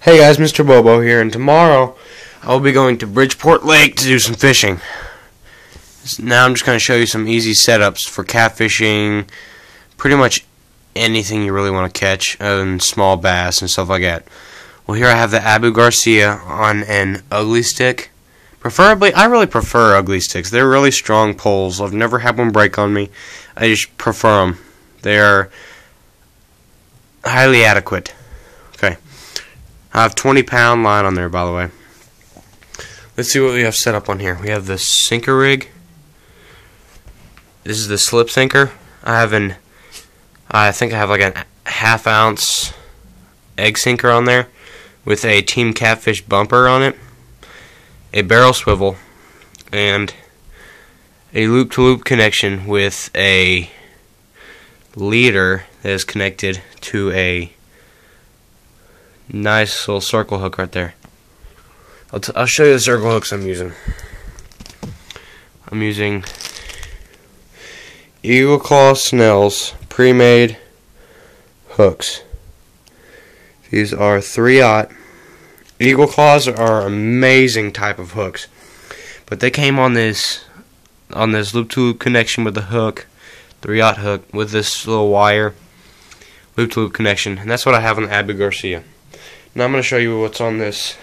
Hey guys, Mr.Bobo here, and tomorrow I'll be going to Bridgeport Lake to do some fishing. Now I'm just going to show you some easy setups for catfishing, pretty much anything you really want to catch, and small bass and stuff like that. Well, here I have the Abu Garcia on an ugly stick. Preferably, I really prefer ugly sticks. They're really strong poles. I've never had one break on me. I just prefer them. They are highly adequate. Okay. I have 20-pound line on there, by the way. Let's see what we have set up on here. We have the sinker rig. This is the slip sinker. I think I have like a half-ounce egg sinker on there with a Team Catfish bumper on it, a barrel swivel, and a loop-to-loop connection with a leader that is connected to a nice little circle hook right there. I'll show you the circle hooks I'm using. I'm using Eagle Claw Snell's pre-made hooks. These are 3/0. Eagle Claws are amazing type of hooks, but they came on this loop-to-loop connection with the hook, 3/0 hook with this little wire loop-to-loop connection, and that's what I have on the Abu Garcia. Now I'm going to show you what's on this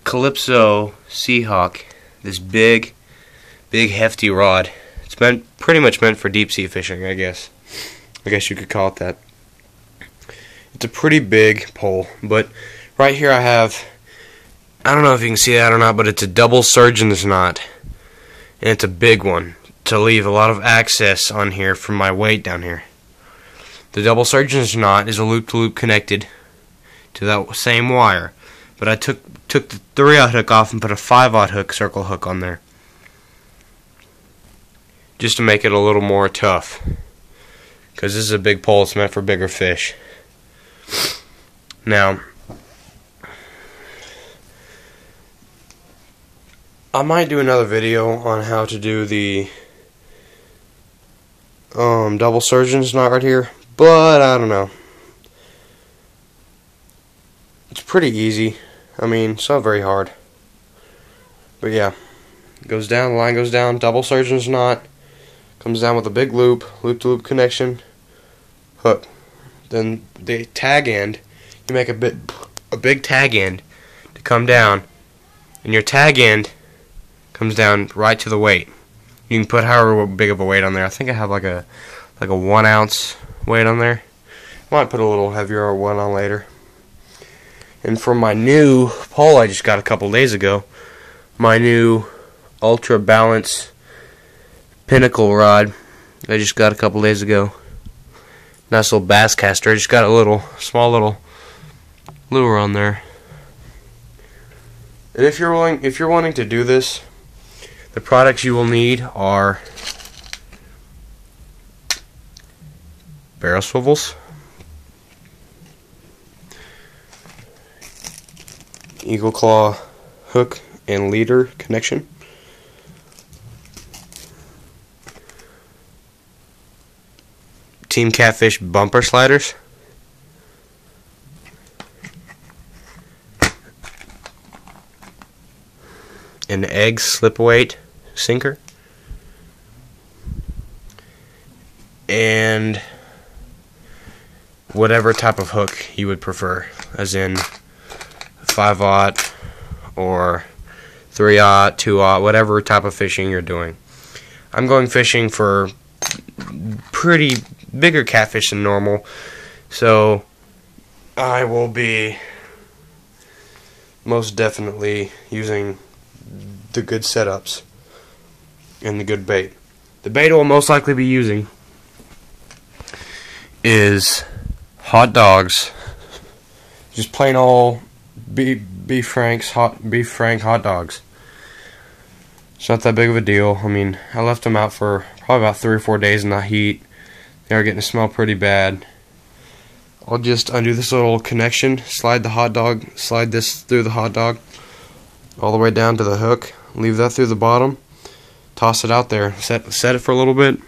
Calypso Seahawk, this big hefty rod. It's pretty much meant for deep sea fishing, I guess you could call it that. It's a pretty big pole, but right here I have, I don't know if you can see that or not, but it's a double surgeon's knot, and it's a big one to leave a lot of access on here for my weight down here. The double surgeon's knot is a loop-to-loop connected to that same wire, but I took the 3/0 hook off and put a 5/0 hook, circle hook on there, just to make it a little more tough, because this is a big pole. It's meant for bigger fish. Now I might do another video on how to do the double surgeon's knot right here, but I don't know. It's pretty easy. I mean, it's not very hard. But yeah, it goes down, the line goes down, double surgeon's knot, comes down with a big loop-to-loop connection, hook. Then the tag end, you make a big tag end to come down, and your tag end comes down right to the weight. You can put however big of a weight on there. I think I have like a 1 ounce weight on there. Might put a little heavier one on later. And for my new pole I just got a couple days ago, my new Ultra Balance Pinnacle rod I just got a couple days ago. Nice little bass caster. I just got a small little lure on there. And if you're wanting to do this, the products you will need are barrel swivels, Eagle Claw hook and leader connection, Team Catfish bumper sliders, an egg slip weight sinker, and whatever type of hook you would prefer, as in 5/0 or 3/0, 2/0, whatever type of fishing you're doing. I'm going fishing for pretty bigger catfish than normal, so I will be most definitely using the good setups and the good bait. The bait I'll most likely be using is hot dogs, just plain old beef frank hot dogs. It's not that big of a deal. I mean, I left them out for probably about 3 or 4 days in the heat. They are getting to smell pretty bad. I'll just undo this little connection, slide this through the hot dog all the way down to the hook, leave that through the bottom, toss it out there, set it for a little bit.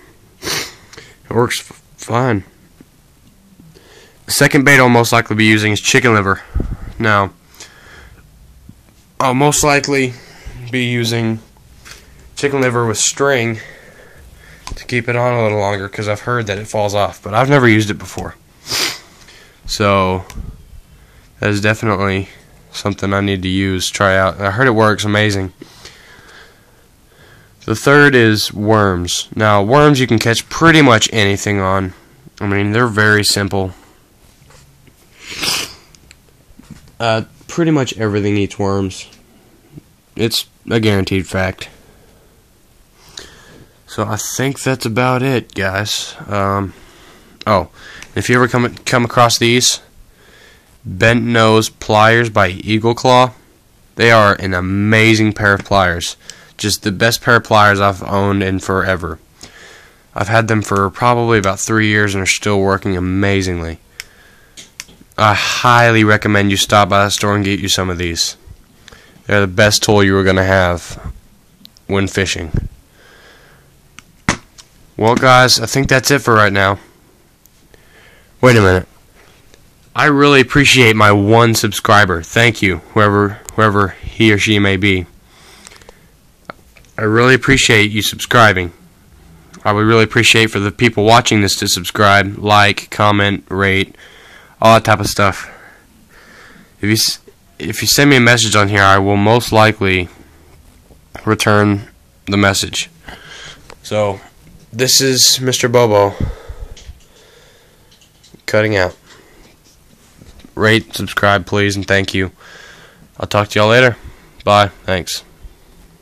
It works fine. The second bait I'll most likely be using is chicken liver. Now, I'll most likely be using chicken liver with string to keep it on a little longer, because I've heard that it falls off, but I've never used it before. So that is definitely something I need to use, try out. I heard it works amazing. The third is worms. Now, worms you can catch pretty much anything on. I mean, they're very simple. Pretty much everything eats worms. It's a guaranteed fact. So I think that's about it, guys. Oh, if you ever come across these bent nose pliers by Eagle Claw, they are an amazing pair of pliers. Just the best pair of pliers I've owned in forever. I've had them for probably about 3 years and are still working amazingly. I highly recommend you stop by the store and get you some of these. They're the best tool you were going to have when fishing. Well, guys, I think that's it for right now. Wait a minute. I really appreciate my one subscriber. Thank you, whoever he or she may be. I really appreciate you subscribing. I would really appreciate for the people watching this to subscribe, like, comment, rate, all that type of stuff. If you send me a message on here, I will most likely return the message. So, this is Mr.Bobo cutting out. Rate, subscribe, please, and thank you. I'll talk to y'all later. Bye. Thanks.